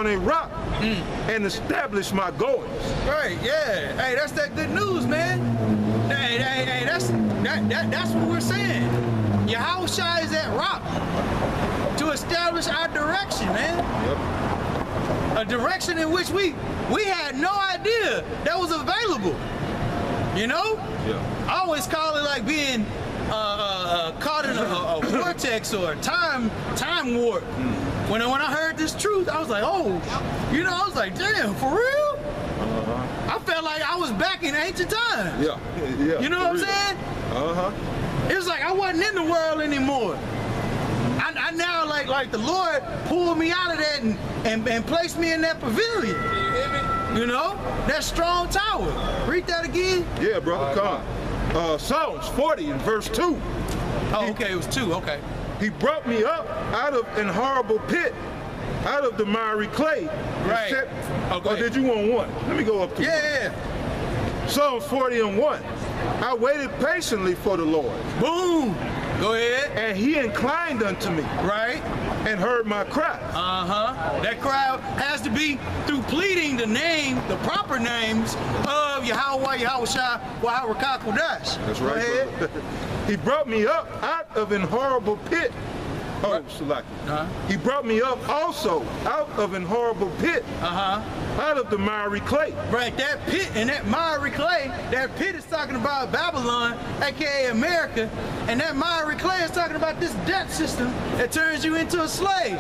upon a rock and establish my goings. Right, yeah. Hey, that's that good news, man. Hey, that's what we're saying. Yahushua is that rock to establish our direction, man. Yep. A direction in which we had no idea that was available. You know? Yeah. I always call it like being caught in a vortex or a time warp. When I heard this truth, I was like, oh, you know, I was like, damn, for real? I felt like I was back in ancient times. Yeah, yeah. You know what I'm saying? It was like I wasn't in the world anymore. I now like the Lord pulled me out of that and placed me in that pavilion. You know? That strong tower. Read that again? Yeah, brother, come. Psalms 40 and verse 2. Oh, okay, it was 2, okay. He brought me up out of an horrible pit, out of the miry clay. Right. Or did you want 1? Let me go up to Yeah. Psalms 40 and 1. I waited patiently for the Lord. Boom. Go ahead. And he inclined unto me. Right. And heard my cry. That cry has to be through pleading the proper names of Yahweh, Yahushua, Waharakah Kodash. That's right. He brought me up out of an horrible pit. Oh, Salaki. He brought me up also out of an horrible pit. Out of the miry clay. Right, that pit and that miry clay, that pit is talking about Babylon, aka America, and that miry clay is talking about this debt system that turns you into a slave.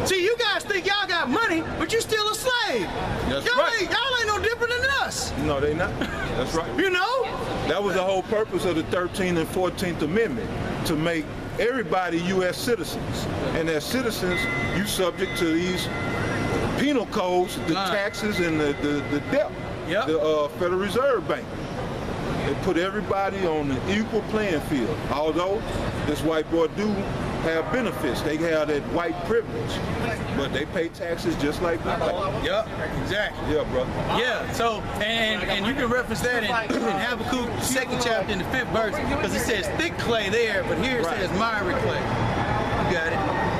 See, you guys think y'all got money, but you still a slave. That's y'all right. ain't no different than us. No, they not. That's right. You know? That was the whole purpose of the 13th and 14th Amendment, to make everybody U.S. citizens. And as citizens, you subject to these penal codes, the taxes, and the debt. Yep. The Federal Reserve Bank. They put everybody on an equal playing field. Although this white boy do have benefits, they have that white privilege, but they pay taxes just like black. Yep, exactly. Yeah, brother. Yeah, so, and you can reference that in Habakkuk 2nd chapter in the 5th verse, because it says thick clay there, but here it says miry clay. You got it.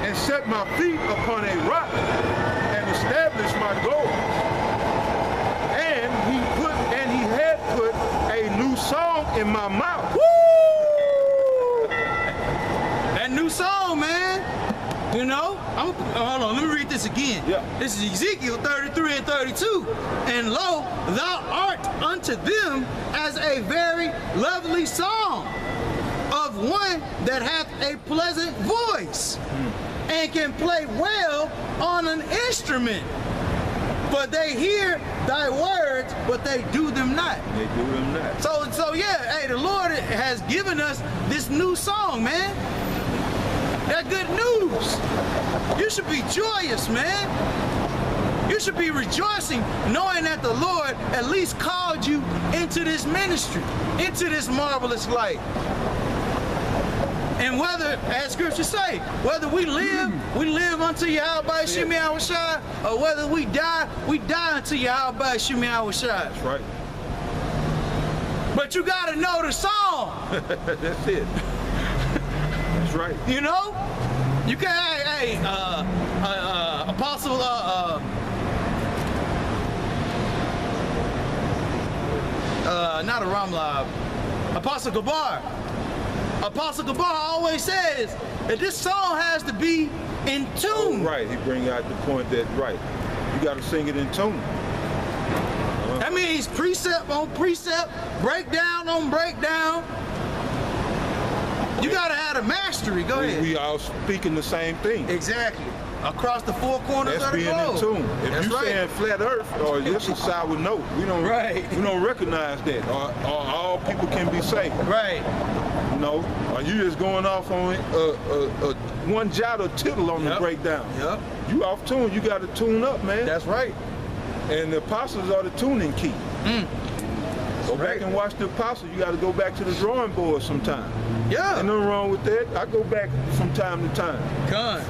And set my feet upon a rock and establish my goals. And he had put a new song in my mouth. Woo! That new song, man. You know, hold on, let me read this again. Yeah. This is Ezekiel 33 and 32. And lo, thou art unto them as a very lovely song of one that hath a pleasant voice and can play well on an instrument. But they hear thy words, but they do them not. They do them not. So yeah, hey, the Lord has given us this new song, man. That good news. You should be joyous, man. You should be rejoicing knowing that the Lord at least called you into this ministry, into this marvelous light. And whether, as scripture say, whether we live unto Yahweh Shemi Yahushua, or whether we die unto Yahweh Shemi Yahushua. That's right. But you gotta know the song. That's it. That's right. You know? You can, hey, Apostle, not a Ramlab, Apostle Gabar. Apostle Gabar always says that this song has to be in tune. Oh, right, he bring out the point that, right, you got to sing it in tune. That means precept on precept, breakdown on breakdown. You got to have a mastery. Go ahead. We all speaking the same thing. Exactly. Across the four corners That's of the being globe. in tune. If That's you right. saying flat earth or just a sour note, we don't recognize that. Or all people can be saved. Right. You know, or you just going off on one jot or tittle on the breakdown. Yep. You off tune, you got to tune up, man. That's right. And the apostles are the tuning key. Go back and watch the apostles. You got to go back to the drawing board sometime. Yeah. Ain't nothing wrong with that. I go back from time to time. Gun.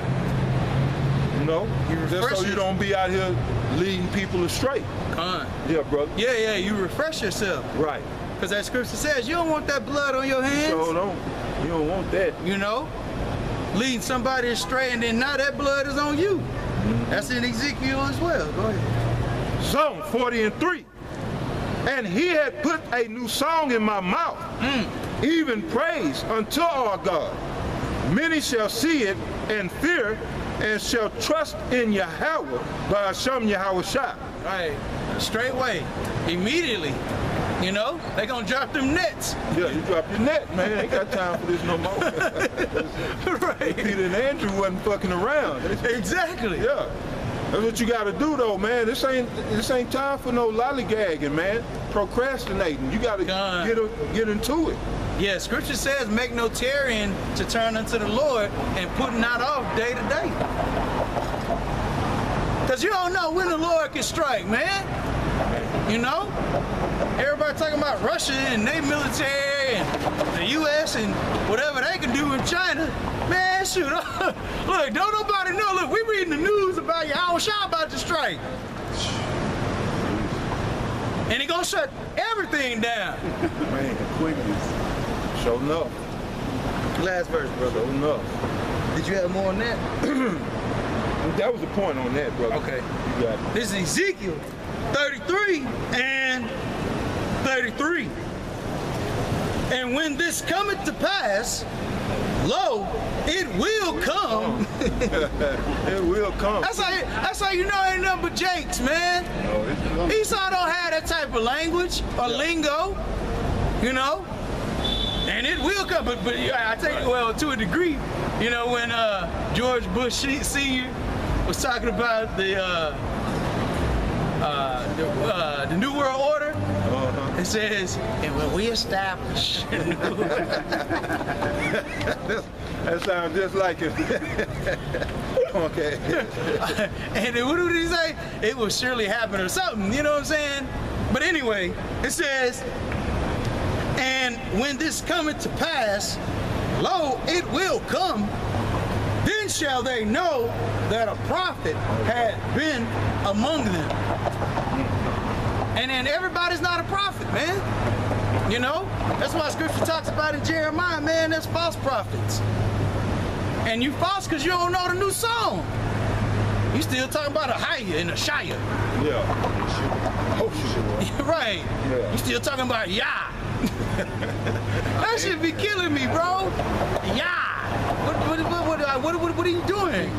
You know, just so you don't be out here leading people astray. Gun. Yeah, brother. Yeah, you refresh yourself. Right. Because that scripture says you don't want that blood on your hands. So don't. You don't want that. You know? Leading somebody astray and then now that blood is on you. That's in Ezekiel as well. Go ahead. Psalm 40:3. And he had put a new song in my mouth, even praise unto our God. Many shall see it and fear, and shall trust in Yahweh by Hashem Yahweh Shah. Right. Straightway. Immediately. You know, they gonna drop them nets. Yeah, you drop your net, man. Ain't got time for this no more. Right. Peter and Andrew wasn't fucking around. Exactly. Yeah. That's what you gotta do though, man. This ain't time for no lollygagging, man. Procrastinating. You gotta get into it. Yeah, scripture says make no tarrying to turn unto the Lord and putting not off day to day. Cause you don't know when the Lord can strike, man. You know? Everybody talking about Russia and their military and the US and whatever they can do in China. Man, shoot. Look, don't nobody know. Look, we reading the news about Yahweh Shah about to strike. And he gonna shut everything down. Man, quickness. Show enough. Last verse, brother. Show enough. Did you have more on that? That was the point on that, brother. Okay. You got it. This is Ezekiel 33 and 33. And when this cometh to pass, lo, it will come. It will come. That's how you know ain't nothing but Jakes, man. Esau don't have that type of language or lingo, you know. And it will come, but I tell you, well, to a degree, you know, when George Bush Sr. was talking about the New World Order, it says, and when we establish. That sounds just like it. Okay. And then what did he say? It will surely happen or something, you know what I'm saying? But anyway, it says, and when this cometh to pass, lo, it will come, then shall they know that a prophet had been among them. And then everybody's not a prophet, man. You know? That's why scripture talks about in Jeremiah, man, there's false prophets. And you false because you don't know the new song. You still talking about a Haya and a Shia. Yeah. Oh, shit. Right. Yeah. You still talking about Yah. That should be killing me, bro. Yah. What are you doing?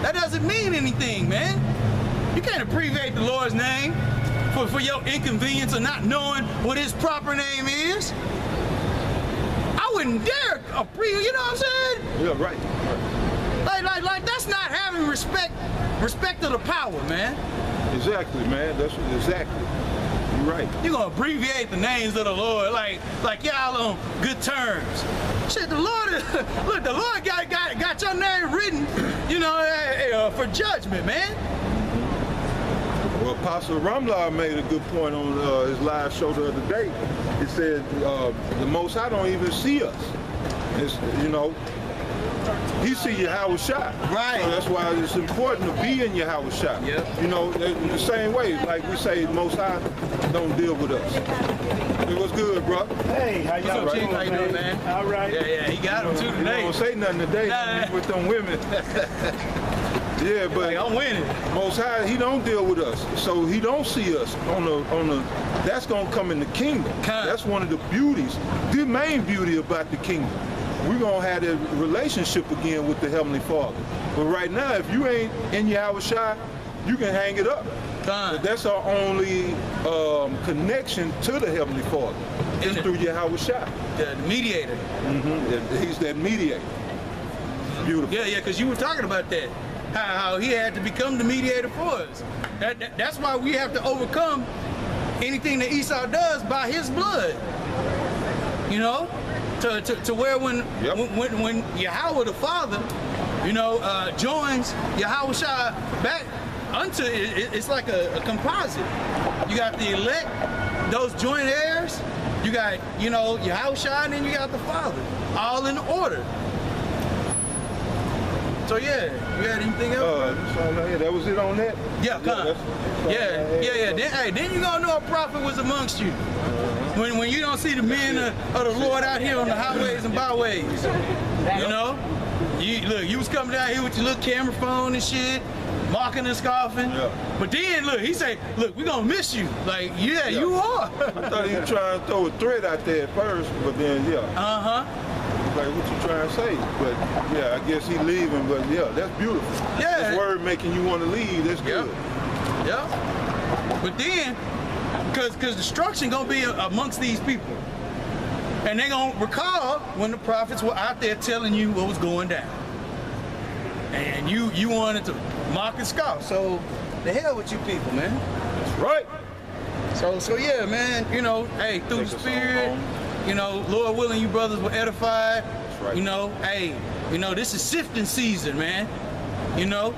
That doesn't mean anything, man. You can't abbreviate the Lord's name for your inconvenience of not knowing what his proper name is. I wouldn't dare abbreviate, you know what I'm saying? Yeah, right. Like that's not having respect of the power, man. Exactly, man. That's exactly. You're right. You're gonna abbreviate the names of the Lord like y'all on good terms. Shit, the Lord look, the Lord got your name written, you know, for judgment, man. Well, Apostle Ramlar made a good point on his live show the other day. He said the Most High don't even see us. It's, you know, he see Yahweh Shah. Right. So that's why it's important to be in Yahweh Shah. Yep. You know, in the same way, like we say, the Most High don't deal with us. It was good, bro. Hey, how y'all What's up, doing, Chief? How you doing, man? All right. Yeah, he got him too You today. don't say nothing today Nah. with them women. Yeah, but Like, I'm winning. Most High, he don't deal with us, so he don't see us on the. That's gonna come in the kingdom. That's one of the beauties, the main beauty about the kingdom. We're gonna have that relationship again with the Heavenly Father. But right now, if you ain't in Yahweh Shai, you can hang it up. But that's our only connection to the Heavenly Father, is through Yahweh Shai. The mediator. He's that mediator. Beautiful. Yeah, because you were talking about that. How he had to become the mediator for us. That's why we have to overcome anything that Esau does by his blood. You know? To where when Yahweh the Father, you know, joins Yahweh Shai back unto it, it's like a composite. You got the elect, those joint heirs, you got, you know, Yahweh Shai, and then you got the Father, all in order. So yeah, you had anything else? Yeah, that was it on that? Yeah, come. Yeah. Then you gonna know a prophet was amongst you. When you don't see the men of the Lord out here on the highways and byways, you know. Look, you was coming down here with your little camera phone and shit, mocking and scoffing. Yeah. But then, look, he said, look, we gonna miss you. Like, yeah. You are. I thought he was trying to throw a threat out there at first, but then, yeah. Uh-huh. Like, what you trying to say? But, yeah, I guess he leaving, but, yeah, that's beautiful. Yeah. This word making you want to leave, that's good. Yeah. But then, because destruction gonna be amongst these people. And they gonna recall when the prophets were out there telling you what was going down. And you wanted to mock and scoff. So the hell with you people, man. That's right. So yeah, man, you know, hey, through the Take us Spirit, on you know, Lord willing, you brothers were edified. That's right. You know, hey, you know, this is sifting season, man. You know,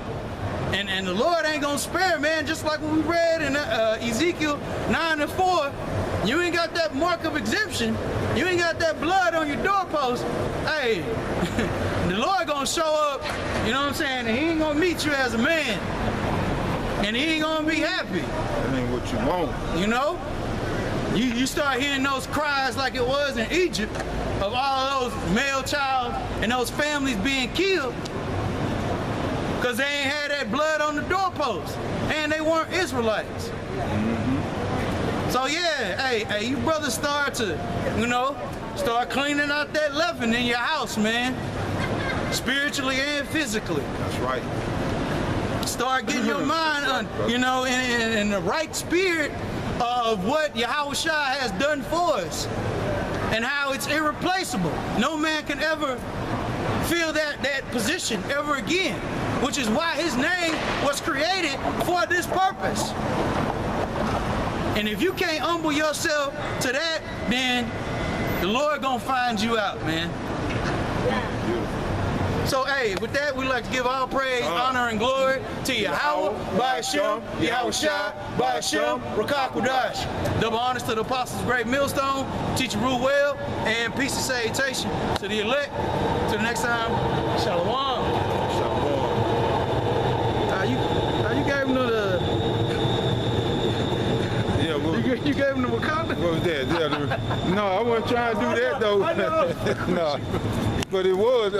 and the Lord ain't gonna spare, man. Just like what we read in Ezekiel 9:4, you ain't got that mark of exemption. You ain't got that blood on your doorpost. Hey, the Lord gonna show up. You know what I'm saying? And He ain't gonna meet you as a man, and He ain't gonna be happy. That ain't what you want. You know, you start hearing those cries like it was in Egypt of all those male child and those families being killed because they ain't had that blood on the doorpost and they weren't Israelites. So yeah, hey, you brothers start to, you know, start cleaning out that leaven in your house, man, spiritually and physically. That's right. Start getting your mind on, you know, in the right spirit of what Yahushua has done for us and how it's irreplaceable. No man can ever fill that position ever again, which is why his name was created for this purpose. And if you can't humble yourself to that, then the Lord gonna find you out, man. So, hey, with that, we'd like to give all praise, honor, and glory to Yahweh, Ba'ashem, Yahushua, Ba'ashem, Rakakwadash. Double honors to the Apostles' Great Millstone, Teacher Ruel, and peace and salutation to the elect. Till the next time, Shalom. You gave him the... Yeah, well, You gave him the Wakanda? what was that? Yeah, no, I wasn't trying to do that, though. No, but it was.